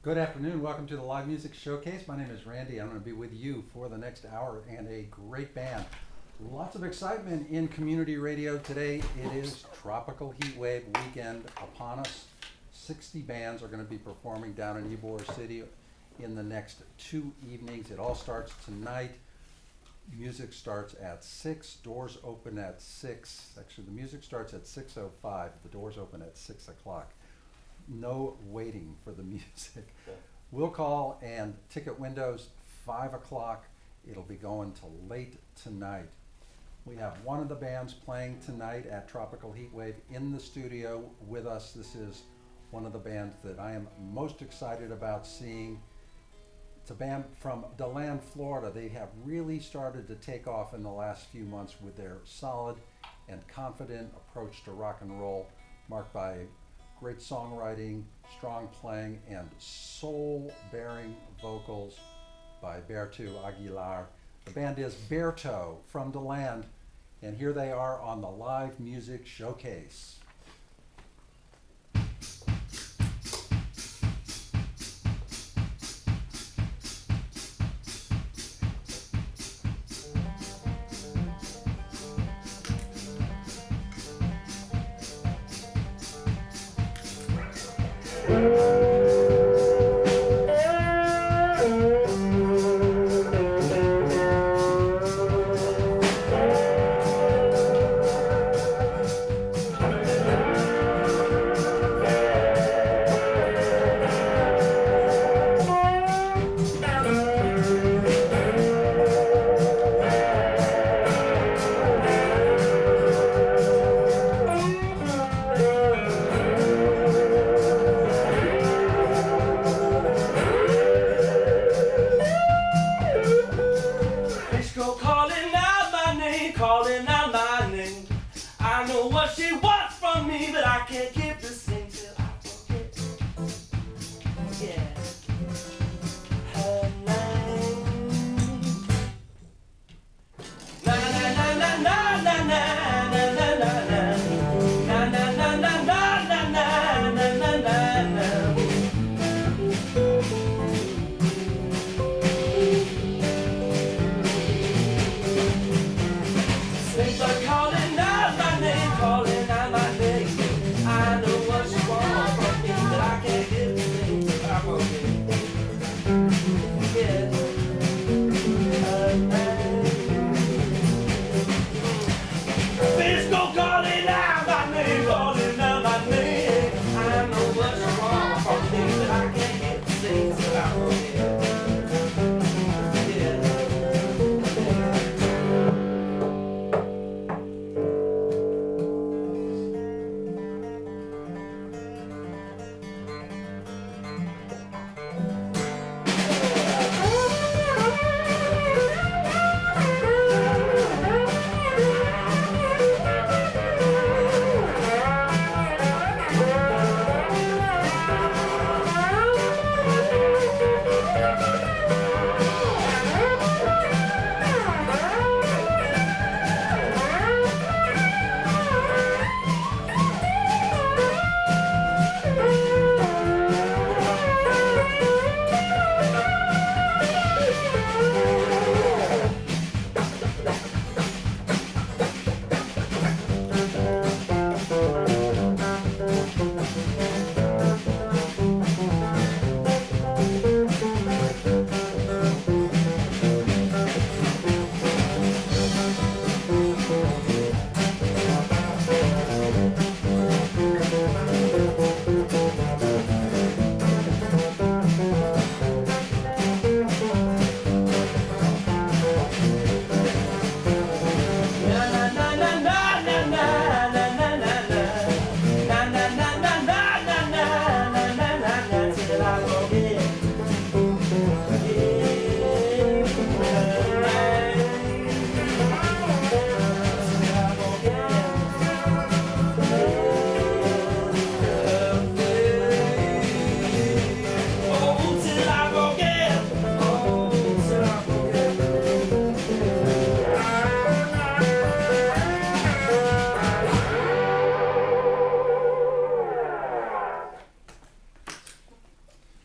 Good afternoon. Welcome to the Live Music Showcase. My name is Randy. I'm going to be with you for the next hour and a great band. Lots of excitement in community radio today. It is Tropical Heat Wave weekend upon us. 60 bands are going to be performing down in Ybor City in the next 2 evenings. It all starts tonight. Music starts at 6. Doors open at 6. Actually, the music starts at 6:05. The doors open at 6 o'clock. No waiting for the music. Yeah. Will call and ticket windows 5 o'clock. It'll be going to late tonight. We have one of the bands playing tonight at Tropical Heatwave in the studio with us. This is one of the bands that I am most excited about seeing. It's a band from DeLand, Florida. They have really started to take off in the last few months with their solid and confident approach to rock and roll, marked by great songwriting, strong playing, and soul-bearing vocals by Beartoe Aguilar. The band is Beartoe from DeLand, and here they are on the Live Music Showcase.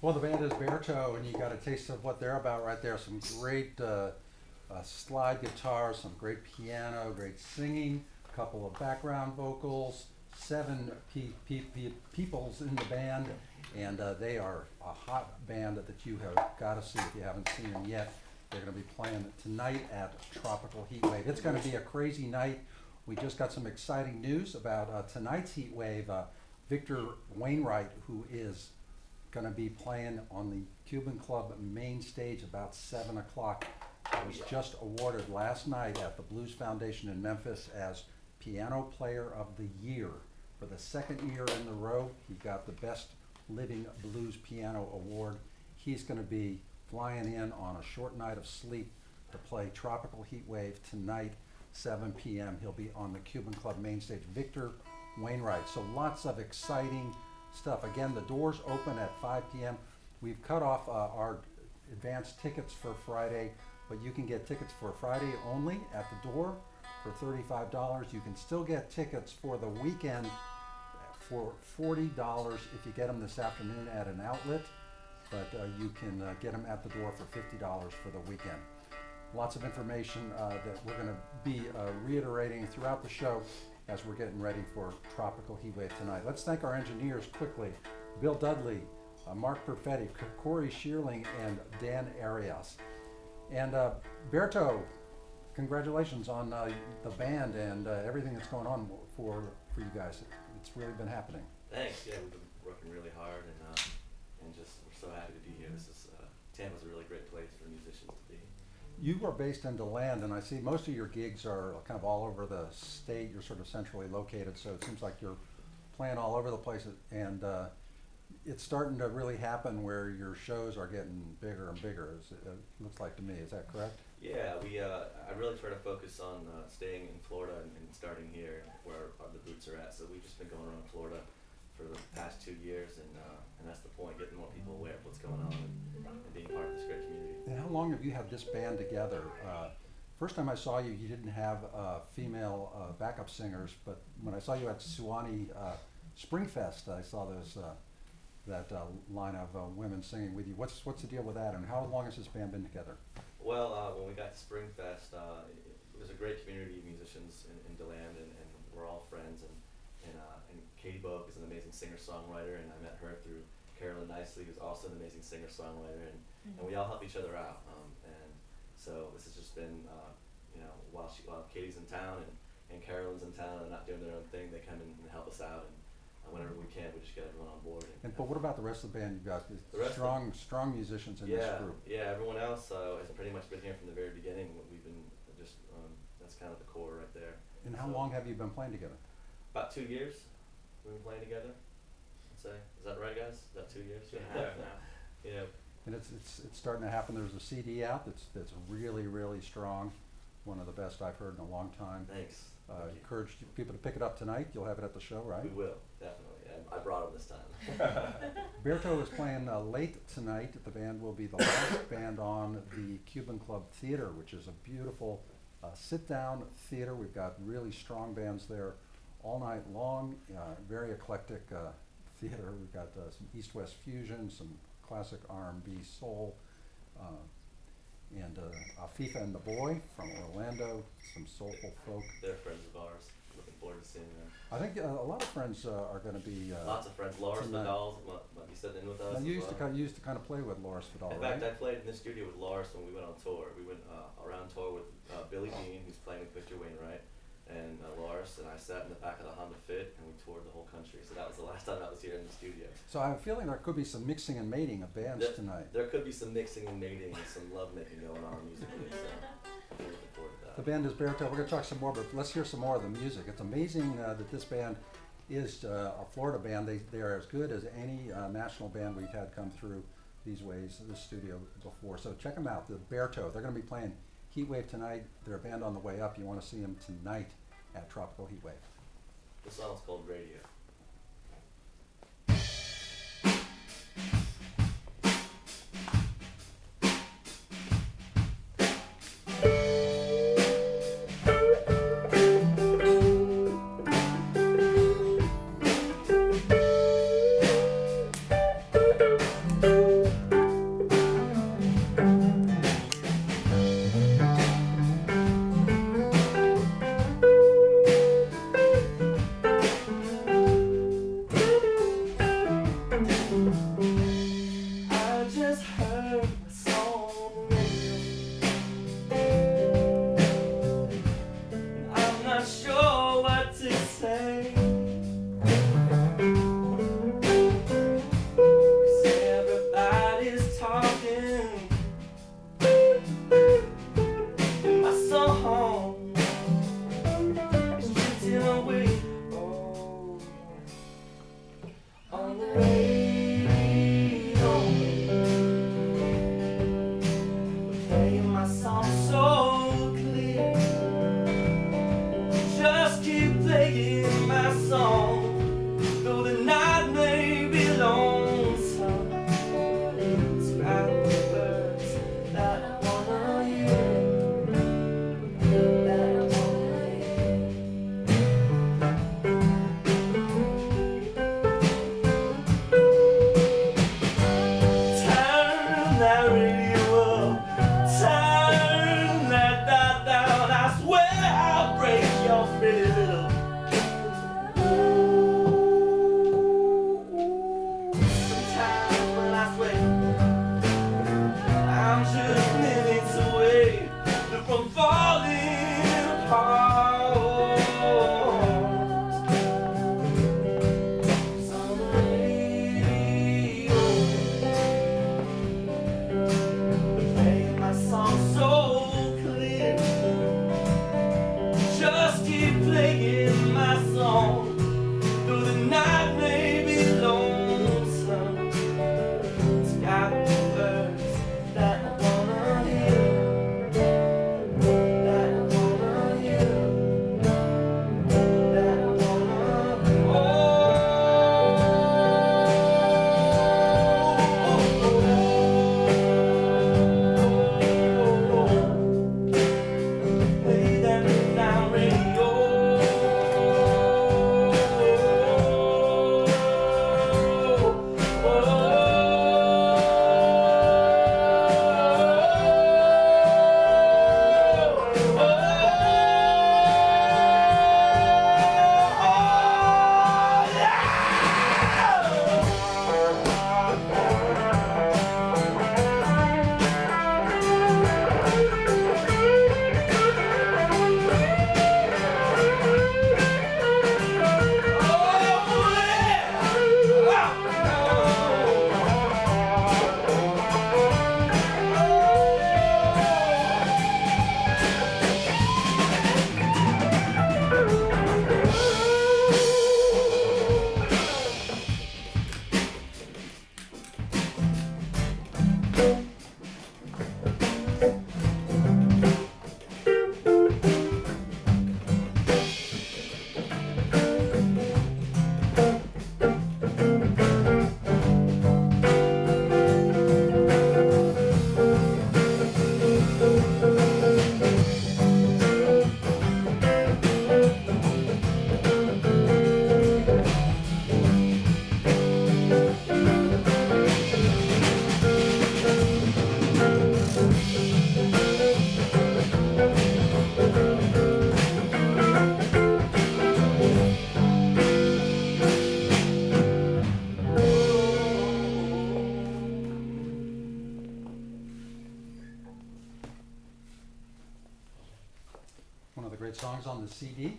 Well, the band is Beartoe, and you got a taste of what they're about right there. Some great slide guitars, some great piano, great singing, a couple of background vocals, seven peoples in the band, and they are a hot band that you have got to see if you haven't seen them yet. They're going to be playing tonight at Tropical Heatwave. It's going to be a crazy night. We just got some exciting news about tonight's Heatwave. Victor Wainwright, who is going to be playing on the Cuban Club main stage about 7 o'clock, was just awarded last night at the Blues Foundation in Memphis as Piano Player of the Year. For the second year in a row, he got the Best Living Blues Piano Award. He's going to be flying in on a short night of sleep to play Tropical Heatwave tonight, 7 p.m. He'll be on the Cuban Club main stage. Victor Wainwright. So lots of exciting stuff. Again, the doors open at 5 p.m. We've cut off our advanced tickets for Friday, but you can get tickets for Friday only at the door for $35. You can still get tickets for the weekend for $40 if you get them this afternoon at an outlet, but you can get them at the door for $50 for the weekend. Lots of information that we're going to be reiterating throughout the show as we're getting ready for Tropical Heatwave tonight. Let's thank our engineers quickly. Bill Dudley, Mark Perfetti, Corey Shearling, and Dan Arias. And Beartoe, congratulations on the band and everything that's going on for you guys. It's really been happening. Thanks. Yeah, we've been working really hard, and just we're so happy to be here. Tampa's a really great place for musicians to be. You are based in DeLand, and I see most of your gigs are kind of all over the state. You're sort of centrally located, so it seems like you're playing all over the place, and it's starting to really happen where your shows are getting bigger and bigger, it looks like to me. Is that correct? Yeah, I really try to focus on staying in Florida and starting here where the boots are at. So we've just been going around Florida for the past 2 years, and that's the point, getting more people aware of what's going on and being part of this great community. And how long have you had this band together? First time I saw you, you didn't have female backup singers, but when I saw you at Suwannee Springfest, I saw that line of women singing with you. What's the deal with that, and how long has this band been together? Well, when we got to Springfest, it was a great community of musicians in DeLand, and we're all friends. And Katie Boak is an amazing singer-songwriter, and I met her through Carolyn Nicely, who's also an amazing singer-songwriter, and we all help each other out. And so this has just been, while Katie's in town and Carolyn's in town and not doing their own thing, they come in and help us out. And whenever we can, we just get everyone on board. But what about the rest of the band? You've got strong musicians in this group. Yeah, everyone else has pretty much been here from the very beginning. We've been just, that's kind of the core right there. And how long have you been playing together? About 2 years we've been playing together, I'd say. Is that right, guys? Is that 2 years? Yeah. And it's starting to happen. There's a CD out that's really, really strong. One of the best I've heard in a long time. Thanks. Encourage people to pick it up tonight. You'll have it at the show, right? We will, definitely. I brought them this time. Beartoe is playing late tonight. The band will be the last band on the Cuban Club Theater, which is a beautiful sit-down theater. We've got really strong bands there all night long. Very eclectic theater. We've got some East-West fusion, some classic R&B soul, and Afifa and the Boy from Orlando, some soulful folk. They're friends of ours. Looking forward to seeing them. I think a lot of friends are going to be. Lots of friends. Loris Vidal might be sitting in with us. Now, you used to kind of play with Loris Vidal, right? In fact, I played in the studio with Loris when we went on tour. We went around tour with Billy Dean, who's playing with Victor Wainwright, and Loris, and I sat in the back of the Honda Fit, and we toured the whole country. So that was the last time I was here in the studio. So I'm feeling there could be some mixing and mating of bands tonight. There could be some mixing and mating and some love making going on musically. So I'm looking forward to that. The band is Beartoe. We're going to talk some more, but let's hear some more of the music. It's amazing that this band is a Florida band. They are as good as any national band we've had come through these ways, this studio before. So check them out, the Beartoe. They're going to be playing Heatwave tonight. They're a band on the way up. You want to see them tonight at Tropical Heatwave. The song's called Radio. One of the great songs on the CD,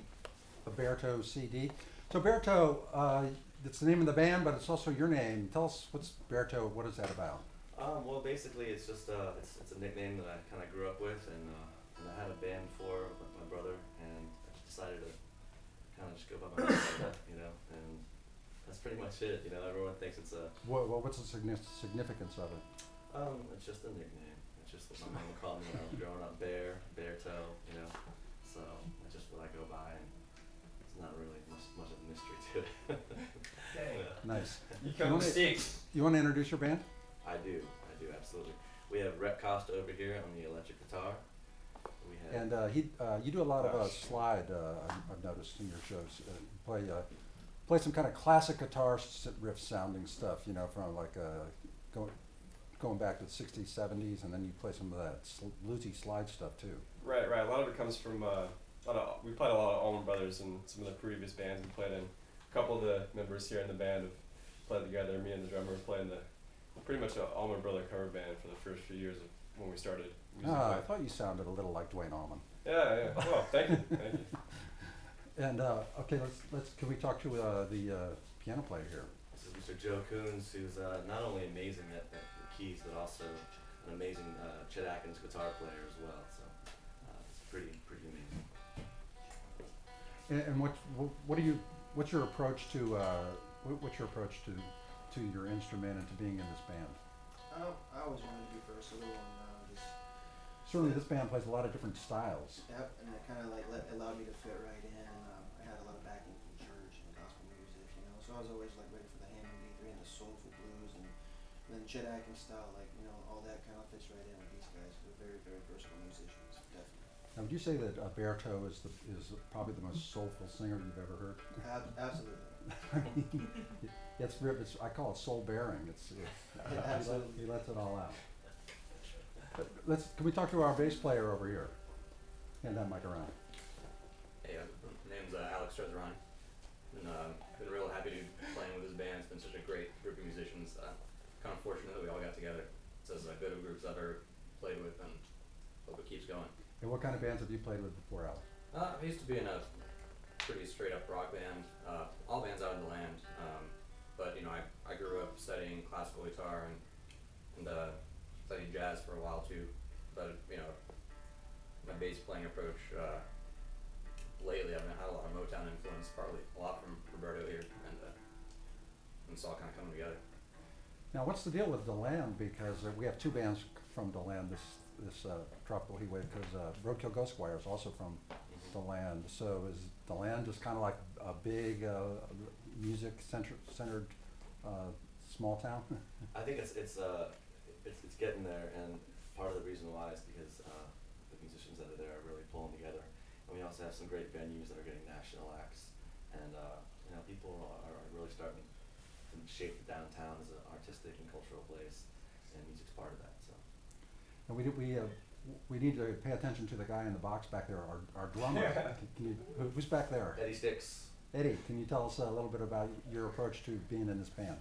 the Beartoe CD. So Beartoe, it's the name of the band, but it's also your name. Tell us, what's Beartoe, what is that about? Well, basically, it's just it's a nickname that I kind of grew up with, and I had a band before with my brother, and I just decided to kind of just go by my name like that, you know, and that's pretty much it. You know, everyone thinks it's a What's the significance of it? it's just a nickname. It's just what my mom called me when I was growing up, Beartoe, you know. So that's just what I go by, and it's not really much of a mystery to it. Yeah. Nice. You come mistake. You want to introduce your band? I do, absolutely. We have Rhett Costa over here on the electric guitar. We have And you do a lot of slide, I've noticed in your shows. You play some kind of classic guitar riff sounding stuff, you know, from like going back to the 60s, 70s, and then you play some of that bluesy slide stuff too. Right. A lot of it comes from we played a lot of Allman Brothers and some of the previous bands we played in. A couple of the members here in the band have played together. Me and the drummer played in pretty much an Allman Brother cover band for the first few years of when we started music. I thought you sounded a little like Dwayne Allman. Yeah. Well, thank you. And okay, let's can we talk to the piano player here? This is Mr. Joe Coons, who's not only amazing at the keys, but also an amazing Chet Atkins guitar player as well. So it's pretty amazing. And what's your approach to your instrument and to being in this band? I always wanted to be versatile and just Certainly, this band plays a lot of different styles. yep, and it kind of like allowed me to fit right in. I had a lot of backing from church and gospel music, you know, so I was always like ready for the Hammond B3 and the soulful blues, and then Chet Atkins style, like, you know, all that kind of fits right in with these guys. They're very, very versatile musicians, definitely. Now, would you say that Beartoe is probably the most soulful singer you've ever heard? Absolutely. I mean, I call it soul bearing. He lets it all out. But can we talk to our bass player over here? Hand that mic around. Hey, my name's Alex Trezorani, and been real happy to be playing with this band. It's been such a great group of musicians. Kind of fortunate that we all got together. It's as good of groups I've ever played with, and hope it keeps going. And what kind of bands have you played with before, Alex? I used to be in a pretty straight up rock band, all bands out of the land, but you know, I grew up studying classical guitar and studied jazz for a while too, but you know, my bass playing approach, lately I've had a lot of Motown influence, partly a lot from Roberto here, and it's all kind of coming together. Now, what's the deal with DeLand? Because we have two bands from DeLand this Tropical Heat Wave, because Roadkill Ghost Choir is also from DeLand. So is DeLand just kind of like a big music-centered small town? I think it's getting there, and part of the reason why is because the musicians that are there are really pulling together, and we also have some great venues that are getting national acts, and you know, people are really starting to shape the downtown as an artistic and cultural place, and music's part of that. So. And we need to pay attention to the guy in the box back there, our drummer. Who's back there? Eddie Sticks. Eddie, can you tell us a little bit about your approach to being in this band?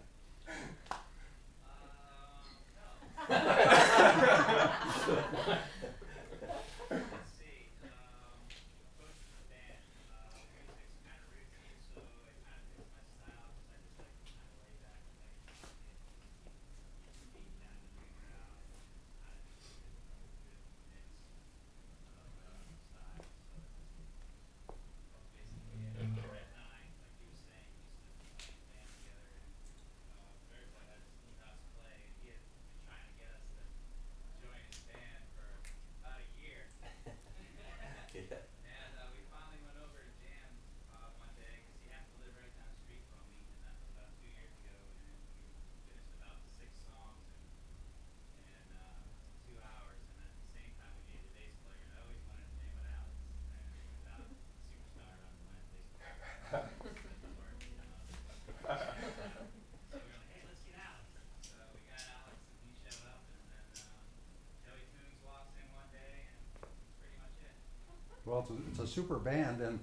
it's a super band, and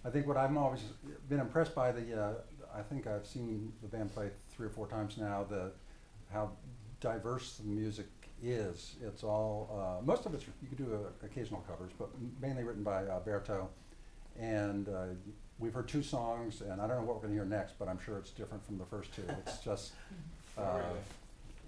I think what I've always been impressed by I think I've seen the band play 3 or 4 times now, how diverse the music is. It's all, most of it's, you can do occasional covers, but mainly written by Beartoe. And we've heard 2 songs, and I don't know what we're gonna hear next, but I'm sure it's different from the first 2. It's just, Oh, really?